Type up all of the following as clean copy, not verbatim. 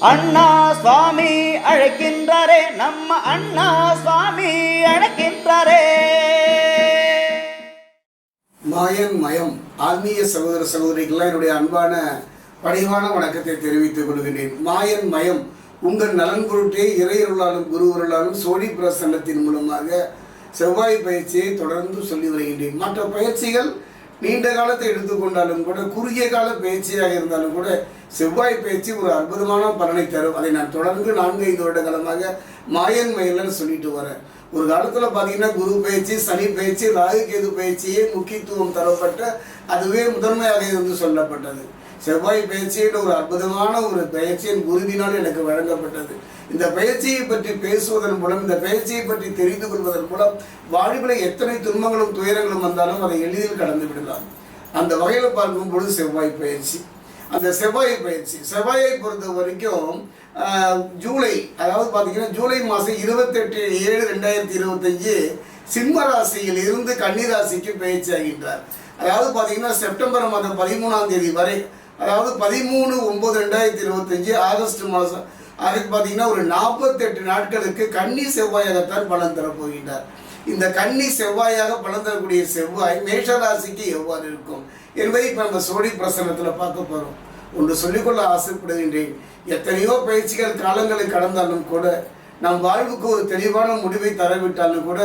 அண்ணா சுவாமி அழைக்கின்றாரே, நம்ம அண்ணா சுவாமி அழைக்கின்றாரே. மாயன் மயம் ஆன்மீக சகோதர சகோதரிகள்லாம் என்னுடைய அன்பான பணிவான வணக்கத்தை தெரிவித்துக் கொள்கிறேன். மாயன் மயம் உங்கள் நலன் பொருட்டே இறையருளாலும் குருவருளாலும் சோழி பிரசன்னத்தின் மூலமாக செவ்வாய் பயிற்சியை தொடர்ந்து சொல்லி வருகின்றேன். மற்ற பயிற்சிகள் நீண்ட காலத்தை எடுத்துக்கொண்டாலும் கூட, குறுகிய கால பயிற்சியாக இருந்தாலும் கூட செவ்வாய் பயிற்சி ஒரு அற்புதமான பலனை தரும். அதை நான் தொடர்ந்து 4-5 வருட காலமாக மாயன் மயிலன்னு சொல்லிட்டு வரேன். ஒரு காலத்தில் பார்த்தீங்கன்னா குரு பயிற்சி, சனி பயிற்சி, ராகு கேது பயிற்சியே முக்கியத்துவம் தரப்பட்ட அதுவே முதன்மையாக இருந்து சொல்லப்பட்டது. செவ்வாய் பயிற்சியின் ஒரு அற்புதமான ஒரு பயிற்சியின் குருவினால் எனக்கு வழங்கப்பட்டது. இந்த பயிற்சியை பற்றி பேசுவதன் மூலம், இந்த பயிற்சியை பற்றி தெரிந்து கொள்வதன் மூலம் வாழ்வில் எத்தனை துன்பங்களும் துயரங்களும் வந்தாலும் அதை எளிதில் கடந்து விடலாம். அந்த வகையில் பார்க்கும் பொழுது செவ்வாய் பயிற்சி, அந்த செவ்வாய் பயிற்சி செவ்வாயை பொறுத்த வரைக்கும் ஜூலை, அதாவது பார்த்தீங்கன்னா ஜூலை மாதம் 28/7/2025 சிம்ம ராசியில் இருந்து கன்னி ராசிக்கு பயிற்சி ஆகின்றார். அதாவது பார்த்தீங்கன்னா செப்டம்பர் மாதம் 13ஆம் தேதி வரை, அதாவது 13/9/2025 ஆகஸ்ட் மாதம் அதுக்கு பார்த்தீங்கன்னா ஒரு 48 நாட்களுக்கு கன்னி செவ்வாயாகத்தான் பலன் தரப்போகின்றார். இந்த கன்னி செவ்வாயாக பலன் தரக்கூடிய செவ்வாய் மேஷ ராசிக்கு எவ்வாறு இருக்கும் என்பதை இப்போ நம்ம சோழி பிரசன்னத்தில் பார்க்க போகிறோம். ஒன்று சொல்லிக்கொள்ள ஆசைப்படுகின்றேன். எத்தனையோ பயிற்சிகள் காலங்களை கடந்தாலும் கூட, நம் வாழ்வுக்கு ஒரு தெளிவான முடிவை தரவிட்டாலும் கூட,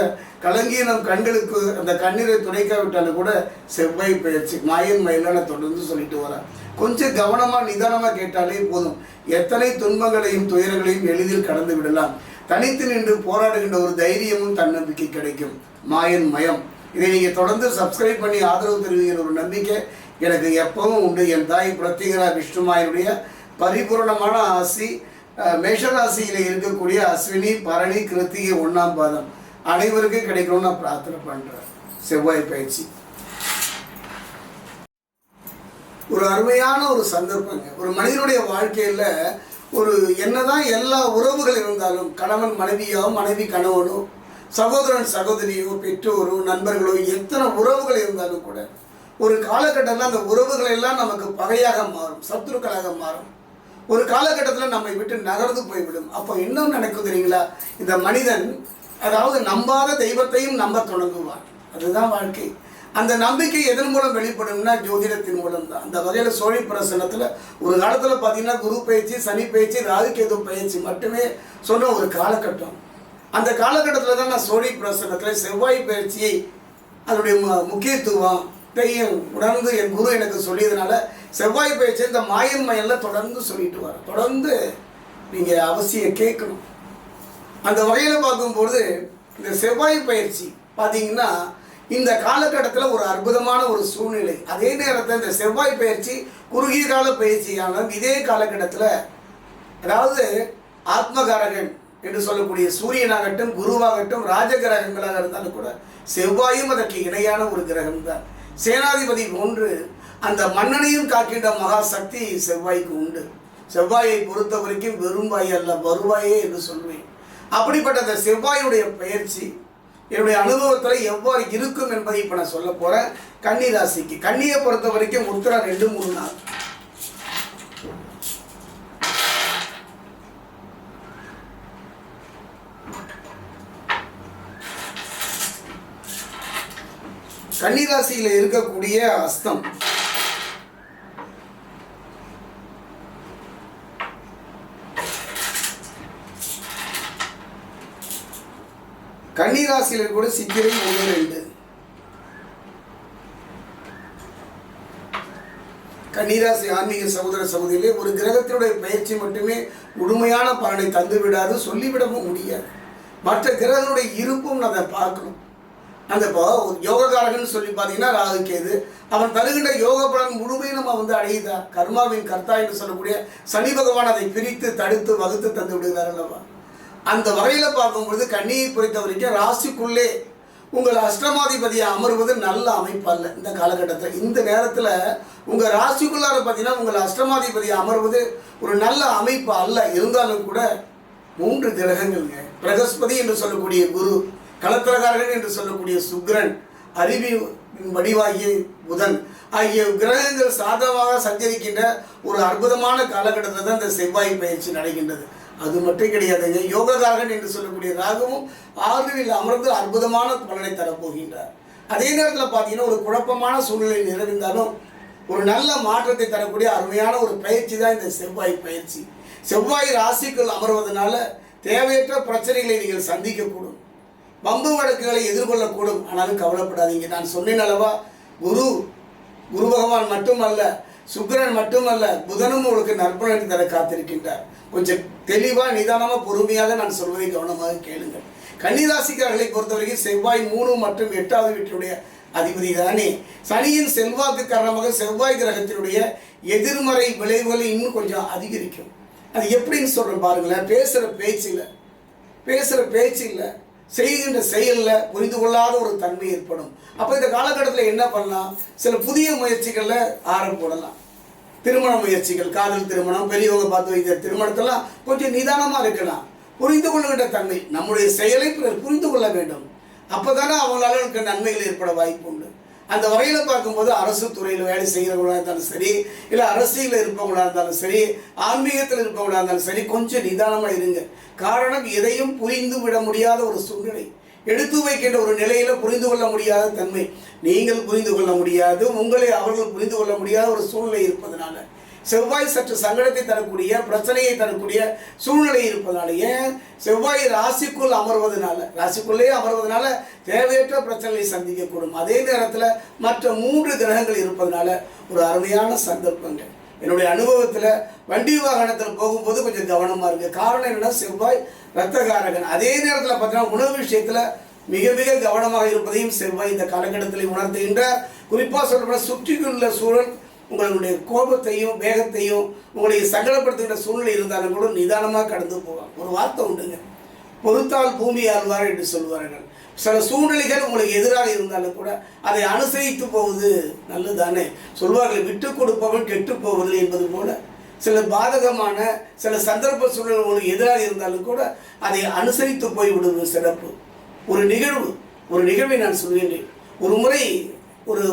கலங்கிய நம் கண்களுக்கு அந்த கண்ணீரை துடைக்காவிட்டாலும் கூட செவ்வாய் பயிற்சி மாயன் மயிலான தொடர்ந்து சொல்லிட்டு வரேன். கொஞ்சம் கவனமாக நிதானமாக கேட்டாலே போதும். எத்தனை துன்பங்களையும் துயரங்களையும் எளிதில் கடந்து விடலாம். தனித்து நின்று போராடுகின்ற ஒரு தைரியமும் தன்னம்பிக்கை கிடைக்கும். மாயன் மயம் இதை நீங்கள் தொடர்ந்து சப்ஸ்கிரைப் பண்ணி ஆதரவு தெரிவிக்கிற ஒரு நம்பிக்கை எனக்கு எப்பவும் உண்டு. என் தாய் பிரத்யேகரா விஷ்ணுமாயனுடைய பரிபூர்ணமான ஆசி மேஷராசியில் இருக்கக்கூடிய அஸ்வினி, பரணி, கிருத்திகை 1ஆம் பாதம் அனைவருக்கும் கிடைக்கணும்னு நான் பிரார்த்தனை பண்ணுறேன். செவ்வாய் பயிற்சி ஒரு அருமையான ஒரு சந்தர்ப்பங்க. ஒரு மனிதனுடைய வாழ்க்கையில் ஒரு என்னதான் எல்லா உறவுகள் இருந்தாலும், கணவன் மனைவியோ, மனைவி கணவனோ, சகோதரன் சகோதரியோ, பெற்றோரோ, நண்பர்களோ, எத்தனை உறவுகள் இருந்தாலும் கூட ஒரு காலகட்டத்தில் அந்த உறவுகள் எல்லாம் நமக்கு பகையாக மாறும், சத்துருக்களாக மாறும். ஒரு காலகட்டத்தில் நம்மை விட்டு நகர்ந்து போய்விடும். அப்போ இன்னும் நினைக்கும் தெரியுங்களா, இந்த மனிதன் அதாவது நம்பாத தெய்வத்தையும் நம்ப தொடங்குவான். அதுதான் வாழ்க்கை. அந்த நம்பிக்கை எதன் மூலம் வெளிப்படும்னா ஜோதிடத்தின் மூலம் தான். அந்த வகையில் சோழி பிரசன்னத்தில் ஒரு காலத்தில் பார்த்தீங்கன்னா குரு பயிற்சி, சனி பயிற்சி, ராகு கேது பயிற்சி மட்டுமே சொன்ன ஒரு காலகட்டம். அந்த காலகட்டத்தில் தான் நான் சோழி பிரசன்னத்தில் செவ்வாய் பயிற்சியை அதனுடைய முக்கியத்துவம் உணர்ந்து என் குரு எனக்கு சொல்லியதுனால செவ்வாய் பயிற்சி இந்த மாயன் மயலில் தொடர்ந்து சொல்லிட்டு வர, தொடர்ந்து நீங்கள் அவசியம் கேட்கணும். அந்த வகையில் பார்க்கும்பொழுது இந்த செவ்வாய் பயிற்சி பார்த்தீங்கன்னா இந்த காலகட்டத்தில் ஒரு அற்புதமான ஒரு சூழ்நிலை. அதே நேரத்தில் இந்த செவ்வாய் பயிற்சி குறுகிய கால பயிற்சியான இதே காலகட்டத்தில், அதாவது ஆத்மகாரகன் என்று சொல்லக்கூடிய சூரியனாகட்டும், குருவாகட்டும், ராஜகிரகங்களாக இருந்தாலும் கூட செவ்வாயும் அதற்கு இணையான ஒரு கிரகம் தான். சேனாதிபதி போன்று அந்த மன்னனையும் காக்கின்ற மகா சக்தி செவ்வாய்க்கு உண்டு. செவ்வாயை பொறுத்த வரைக்கும் வெறும்பாய் அல்ல, வருவாயே என்று சொல்வேன். அப்படிப்பட்ட அந்த செவ்வாயுடைய பயிற்சி என்னுடைய அனுபவத்தில் எவ்வாறு இருக்கும் என்பதை இப்போ நான் சொல்ல போகிறேன். கன்னி ராசிக்கு, கன்னியை பொறுத்த வரைக்கும் உத்திரா 2-3 நாள். கன்னி ராசியில் இருக்கக்கூடிய அஸ்தம், கன்னி ராசியில் கூட சித்திரை 1-2. கன்னிராசி ஆன்மீக சகோதர சகோதரிகளே, ஒரு கிரகத்தினுடைய பயிற்சி மட்டுமே முழுமையான பலனை தந்து விடாது, சொல்லிவிடவும் முடியாது. மற்ற கிரகங்களுடைய இருப்பும் அதை பார்க்கணும். அந்த யோகக்காரகன் சொல்லி பார்த்தீங்கன்னா ராகு கேது, அவன் தருகின்ற யோக பலன் முழுமையும் நம்ம அடையுதா. கர்மாவின் கர்த்தா என்று சொல்லக்கூடிய சனி பகவான் அதை பிரித்து தடுத்து வகுத்து தந்து விடுகிறார் அல்லவா. அந்த வகையில் பார்க்கும்பொழுது கன்னியை பொறுத்த வரைக்கும் ராசிக்குள்ளே உங்கள் அஷ்டமாதிபதியை அமர்வது நல்ல அமைப்பு அல்ல. இந்த காலகட்டத்தில் இந்த நேரத்தில் உங்கள் ராசிக்குள்ளார பார்த்தீங்கன்னா உங்கள் அஷ்டமாதிபதியை அமர்வது ஒரு நல்ல அமைப்பு அல்ல. இருந்தாலும் கூட 3 கிரகங்கள்ங்க, பிரகஸ்பதி என்று சொல்லக்கூடிய குரு, களத்திரகாரகன் என்று சொல்லக்கூடிய சுக்கிரன், அறிவின் வடிவாகிய புதன் ஆகிய கிரகங்கள் சாதகமாக சஞ்சரிக்கின்ற ஒரு அற்புதமான காலகட்டத்தில் தான் இந்த செவ்வாய் பயிற்சி நடக்கின்றது. அது மட்டும் கிடையாதுங்க, யோககாரகன் என்று சொல்லக்கூடிய ராகுவும் 6ல் அமர்ந்து அற்புதமான பலனை தரப்போகின்றார். அதே நேரத்தில் பார்த்தீங்கன்னா ஒரு குழப்பமான சூழ்நிலை நிறைந்தாலும் ஒரு நல்ல மாற்றத்தை தரக்கூடிய அருமையான ஒரு பயிற்சி தான் இந்த செவ்வாய் பயிற்சி. செவ்வாய் ராசிக்குள் அமர்வதனால தேவையற்ற பிரச்சனைகளை நீங்கள் சந்திக்கக்கூடும், வம்பு வழக்குகளை எதிர்கொள்ளக்கூடும். ஆனாலும் கவலைப்படாதீங்க. நான் சொன்னேன் அல்லவா, குரு பகவான் மட்டுமல்ல, சுக்கிரன் மட்டுமல்ல, புதனும் உங்களுக்கு நற்பலனை தர காத்திருக்கின்றார். கொஞ்சம் தெளிவாக நிதானமாக பொறுமையாக நான் சொல்வதை கவனமாக கேளுங்கள். கன்னிராசிக்காரர்களை பொறுத்தவரைக்கும் செவ்வாய் 3 மற்றும் 8வது வீட்டினுடைய அதிபதி தானே. சனியின் செல்வாக்கு காரணமாக செவ்வாய் கிரகத்தினுடைய எதிர்மறை விளைவுகளை இன்னும் கொஞ்சம் அதிகரிக்கும். அது எப்படின்னு சொல்கிறேன் பாருங்களேன். பேசுகிற பேச்சு இல்லை, செய்கின்ற செயலில் புரிந்து கொள்ளாத ஒரு தன்மை ஏற்படும். அப்போ இந்த காலகட்டத்தில் என்ன பண்ணலாம், சில புதிய முயற்சிகளில் ஆரம்பம் போடலாம். திருமண முயற்சிகள், காதல் திருமணம், பெரியவங்க பார்த்து வைக்கிற திருமணத்தெல்லாம் கொஞ்சம் நிதானமாக இருக்கலாம். புரிந்து கொள்ளுகின்ற தன்மை, நம்முடைய செயலை பிறர் புரிந்து கொள்ள வேண்டும். அப்போ தானே அவங்களால எனக்கு நன்மைகள் ஏற்பட வாய்ப்பு உண்டு. அந்த வகையில் பார்க்கும்போது அரசு துறையில் வேலை செய்கிறவங்களாக இருந்தாலும் சரி, இல்லை அரசியலில் இருப்பவங்களாக இருந்தாலும் சரி, ஆன்மீகத்தில் இருப்பவங்களாக இருந்தாலும் சரி, கொஞ்சம் நிதானமாக இருங்க. காரணம், எதையும் புரிந்து விட முடியாத ஒரு சூழ்நிலை, எடுத்து வைக்கின்ற ஒரு நிலையில் புரிந்து கொள்ள முடியாத தன்மை, நீங்கள் புரிந்து கொள்ள முடியாது, உங்களை அவர்கள் புரிந்து கொள்ள முடியாத ஒரு சூழ்நிலை இருப்பதனால செவ்வாய் சற்று சங்கடத்தை தரக்கூடிய, பிரச்சனையை தரக்கூடிய சூழ்நிலை இருப்பதனால, ஏன் செவ்வாய் ராசிக்குள்ளே அமர்வதனால தேவையற்ற பிரச்சனைகளை சந்திக்கக்கூடும். அதே நேரத்தில் மற்ற 3 கிரகங்கள் இருப்பதனால ஒரு அருமையான சந்தர்ப்பங்கள். என்னுடைய அனுபவத்தில் வண்டி வாகனத்தில் போகும்போது கொஞ்சம் கவனமாக இருக்குது. காரணம் என்னென்னா, செவ்வாய் இரத்தகாரகன். அதே நேரத்தில் பார்த்தீங்கன்னா உணவு விஷயத்தில் மிக மிக கவனமாக இருப்பதையும் செவ்வாய் இந்த காலகட்டத்தில் உணர்த்துகின்றார். குறிப்பாக சொல்லப்பட சுற்றியுள்ள சூழல் உங்களுடைய கோபத்தையும் வேகத்தையும் உங்களை சங்கடப்படுத்துகின்ற சூழ்நிலை இருந்தாலும் கூட நிதானமாக கடந்து போவாங்க. ஒரு வார்த்தை உண்டுங்க, பொறுத்தால் பூமி ஆழ்வார் என்று சொல்வார்கள். சில சூழ்நிலைகள் உங்களுக்கு எதிராக இருந்தாலும் கூட அதை அனுசரித்து போவது நல்லதானே. சொல்வார்கள், விட்டு கொடுப்பவன் கெட்டு போவது என்பது போல சில பாதகமான சில சந்தர்ப்ப சூழ்நிலை உங்களுக்கு எதிராக இருந்தாலும் கூட அதை அனுசரித்து போய் விடுவது சிறப்பு. ஒரு நிகழ்வை நான் சொல்கின்றேன். ஒரு முறை ஒரு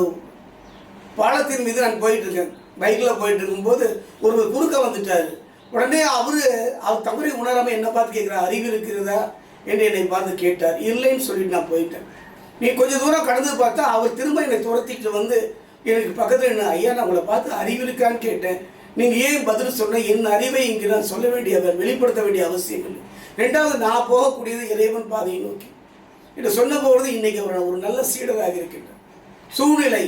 பாலத்தின் மீது நான் போயிட்டுருக்கேன், பைக்கில் போயிட்டு இருக்கும்போது ஒருவர் குறுக்க வந்துட்டார். உடனே அவர் தவறை உணராமல் என்னை பார்த்து கேட்குறார், அறிவு இருக்கிறதா என்று என்னை பார்த்து கேட்டார். இல்லைன்னு சொல்லிட்டு நான் போயிட்டேன். நீ கொஞ்சம் தூரம் கடந்து பார்த்தா அவர் திரும்ப என்னை துரத்திட்டு வந்து எனக்கு பக்கத்தில் என்ன, ஐயா நான் உங்களை பார்த்து அறிவு இருக்கான்னு கேட்டேன், நீங்கள் ஏன் பதில் சொன்ன, என் அறிவை இங்கே நான் சொல்ல வெளிப்படுத்த வேண்டிய அவசியம் இல்லை. 2வது, நான் போகக்கூடியது இறைவன் பாதையை நோக்கி என்று சொன்னபோது இன்னைக்கு ஒரு நல்ல சீடராக இருக்கின்ற சூழ்நிலை.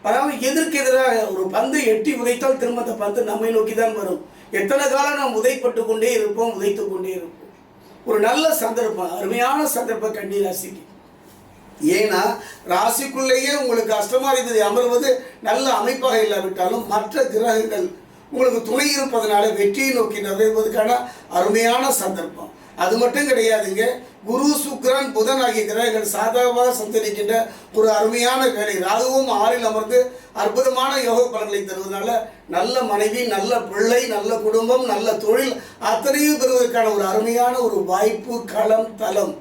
அதாவது எதற்கு எதிராக ஒரு பந்தை எட்டி உதைத்தால் திரும்ப அந்த பந்து நம்மை நோக்கி தான் வரும். எத்தனை காலம் நாம் உதைத்து கொண்டே இருப்போம். ஒரு நல்ல சந்தர்ப்பம், அருமையான சந்தர்ப்பம் கன்னி ராசிக்கு. ஏன்னா ராசிக்குள்ளேயே உங்களுக்கு அஷ்டமாதிபதி அமர்வது நல்ல அமைப்பாக இல்லாவிட்டாலும் மற்ற கிரகங்கள் உங்களுக்கு துணை இருப்பதனால வெற்றியை நோக்கி நகர்வதற்கான அருமையான சந்தர்ப்பம். அது மட்டும் கிடையாதுங்க, குரு சுக்கிரன் புதன் ஆகிய கிரகங்கள் சாதகமாக சஞ்சரிக்கின்ற ஒரு அருமையான வேலை. ராகுவும் 6ல் அமர்ந்து அற்புதமான யோக பலன்களை தருவதனால நல்ல மனைவி, நல்ல பிள்ளை, நல்ல குடும்பம், நல்ல தொழில் அத்தனையும் பெறுவதற்கான ஒரு அருமையான ஒரு வாய்ப்பு, களம், தலம்.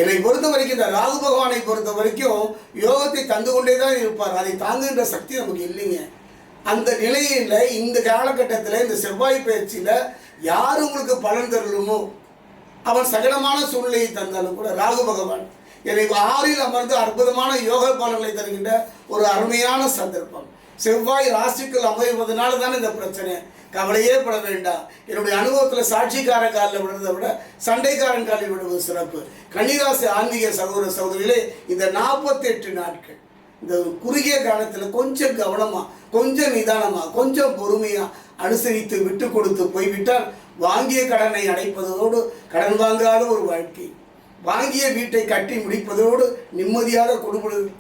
என்னை பொறுத்த வரைக்கும் இந்த ராகு பகவானை பொறுத்த வரைக்கும் யோகத்தை தந்து கொண்டே தான் இருப்பார். அதை தாங்குகின்ற சக்தி நமக்கு இல்லைங்க. அந்த நிலையில் இந்த காலகட்டத்தில் இந்த செவ்வாய் பயிற்சியில் யார் உங்களுக்கு பலன் தரலுமோ அவன் சகலமான சூழ்நிலையை தந்தாலும் கூட ராகு பகவான் என்னை 6ல் அமர்ந்து அற்புதமான யோக பலன்களை தருகின்ற ஒரு அருமையான சந்தர்ப்பம். செவ்வாய் ராசிக்குள் அமைவதனால தான் இந்த பிரச்சனை. கவலையே பட வேண்டாம். என்னுடைய அனுபவத்தில் சாட்சிக்காரன் காலில் விடுறதை விட சண்டைக்காரன் காலில் விடுவது சிறப்பு. கன்னிராசி ஆன்மீக சகோதர சகோதரிகளே, இந்த 48 நாட்கள் இந்த குறுகிய காலத்தில் கொஞ்சம் கவனமாக, கொஞ்சம் நிதானமாக, கொஞ்சம் பொறுமையாக அனுசரித்து விட்டு கொடுத்து போய்விட்டால் வாங்கிய கடனை அடைப்பதோடு கடன் வாங்காத ஒரு வாழ்க்கை, வாங்கிய வீட்டை கட்டி முடிப்பதோடு நிம்மதியாக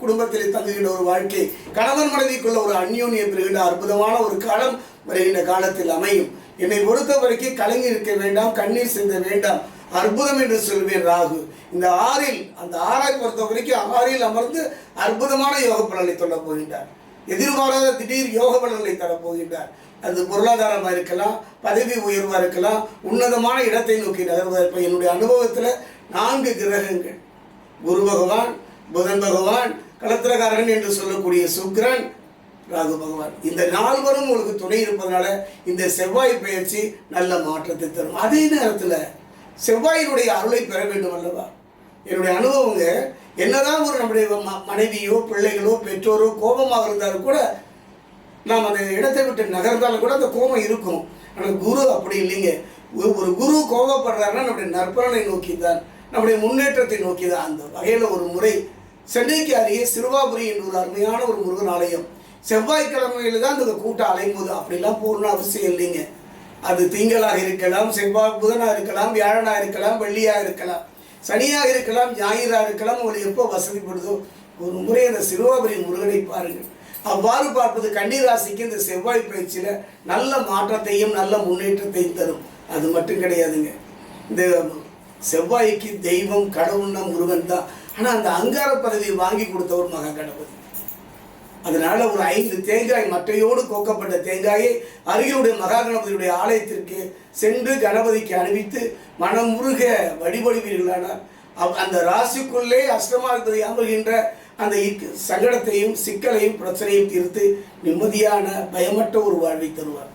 குடும்பத்தில் தங்குகின்ற ஒரு வாழ்க்கை, கணவன் மனைவிக்குள்ள ஒரு அந்யோன்யம் பெறுகின்ற அற்புதமான ஒரு காலம் வருகின்ற காலத்தில் அமையும். என்னை பொறுத்த வரைக்கும் கலங்கி இருக்க வேண்டாம், கண்ணீர் சிந்த வேண்டாம். அற்புதம் என்று சொல்வேன் ராகு. இந்த 6ல் அந்த 6ஐ பொறுத்த வரைக்கும் 6ல் அமர்ந்து அற்புதமான யோக பலனை சொல்ல போகின்றார். எதிர்பாராத திடீர் யோக பலன்களை தரப்போகின்றார். அது பொருளாதாரமாக இருக்கலாம், பதவி உயர்வாக இருக்கலாம், உன்னதமான இடத்தை நோக்கி நகர்வதற்கு என்னுடைய அனுபவத்தில் 4 கிரகங்கள், குரு பகவான், புதன் பகவான், களத்திரக்காரன் என்று சொல்லக்கூடிய சுக்கிரன், ராகு பகவான், இந்த நால்வரும் உங்களுக்கு துணை இருப்பதனால இந்த செவ்வாய் பயிற்சி நல்ல மாற்றத்தை தரும். அதே நேரத்தில் செவ்வாயினுடைய அருளை பெற வேண்டும் அல்லவா? என்னுடைய அனுபவங்க, என்னதான் ஒரு நம்முடைய மனைவியோ பிள்ளைகளோ பெற்றோரோ கோபமாக இருந்தாலும் கூட நாம் அந்த இடத்தை விட்டு நகர்ந்தாலும் கூட அந்த கோபம் இருக்கும். ஆனால் குரு அப்படி இல்லைங்க. ஒரு குரு கோபப்படுறாருன்னா நம்முடைய நற்பலனை நோக்கி தான், நம்முடைய முன்னேற்றத்தை நோக்கி தான். அந்த வகையில் ஒரு முறை சென்னைக்கு அருகே சிறுவாபுரி என்ற ஒரு அருமையான ஒரு முருகன் ஆலயம், செவ்வாய்க்கிழமையில் தான் அந்த கூட்டம் அலையும்போது அப்படிலாம் போகணும்னு அவசியம் இல்லைங்க. அது திங்களாக இருக்கலாம், செவ்வாய் புதனாக இருக்கலாம், வியாழனாக இருக்கலாம், வெள்ளியாக இருக்கலாம், சனியாக இருக்கலாம், ஞாயிறாக இருக்கலாம். உங்களுக்கு எப்போ வசதிப்படுதோ ஒரு முறை அந்த சிறுவாபுரி முருகனை பாருங்கள். அவ்வாறு பார்ப்பது கன்னிராசிக்கு இந்த செவ்வாய் பயிற்சியில் நல்ல மாற்றத்தையும் நல்ல முன்னேற்றத்தையும் தரும். அது மட்டும் கிடையாதுங்க, இந்த செவ்வாய்க்கு தெய்வம் கடவுள்னா முருகன் தான். ஆனால் அந்த அங்கார பதவியை வாங்கி கொடுத்தவர் மகா கணபதி. அதனால ஒரு 5 தேங்காய் மட்டையோடு கோக்கப்பட்ட தேங்காயை அருகிலுடைய மகா கணபதியுடைய ஆலயத்திற்கு சென்று கணபதிக்கு அணிவித்து மனமுருக வழிபடுவீர்களானால் அந்த ராசிக்குள்ளே அஷ்டமாதிபதி அமர்கின்ற அந்த சங்கடத்தையும் சிக்கலையும் பிரச்சனையும் தீர்த்து நிம்மதியான பயமற்ற ஒரு வாழ்வை தருவார்.